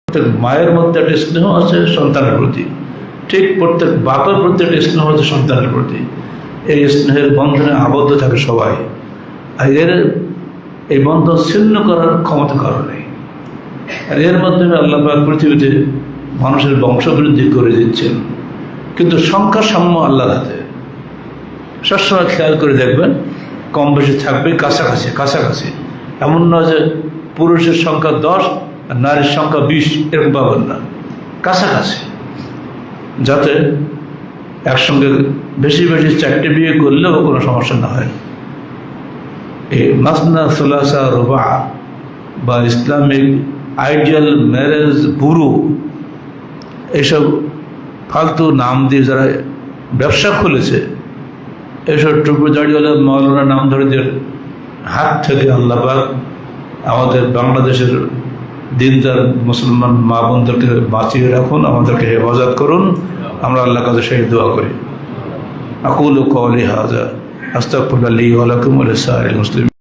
প্রত্যেক মায়ের মধ্যে একটা স্নেহ আছে সন্তানের প্রতি, ঠিক প্রত্যেক বাপের প্রতি একটা স্নেহ আছে সন্তানের প্রতি। এই স্নেহের বন্ধনে আবদ্ধ থাকে সবাই। আর এই বন্ধন ছিন্ন করার ক্ষমতা কারো নেই। আর এর মাধ্যমে আল্লাহ পাক পৃথিবীতে মানুষের বংশবৃদ্ধি করে দিচ্ছেন, কিন্তু সংখ্যা সাম্য আল্লাহর হাতে। সবসময় খেয়াল করে দেখবেন, কম বেশি থাকবে, কাছাকাছি কাছাকাছি। এমন নয় যে পুরুষের সংখ্যা 10 আর নারীর সংখ্যা 20, এরকম পাবেন না, কাছাকাছি, যাতে একসঙ্গে বেশি বেশি 4টে বিয়ে করলেও কোনো সমস্যা না হয়। এই মাসনা সুলাসা রুবা বা ইসলামিক আইডিয়াল ম্যারেজ ব্যুরো, এইসব ফালতু নাম দিয়ে যারা ব্যবসা খুলেছে, এসব টুপি দাড়িওয়ালা মাওলানা নাম ধরে যে হাত থেকে আল্লাহ পাক আমাদের বাংলাদেশের দিনদার মুসলমান মা বোনদেরকে বাঁচিয়ে রাখুন, আমাদেরকে হেফাজত করুন। আমরা আল্লাহর কাছে সেই দোয়া করি। আকুলু কওলি হাযা আস্তাগফিরুল্লাহ লি ওয়া লাকুম ওয়া লিসাইরিল মুসলিমিন।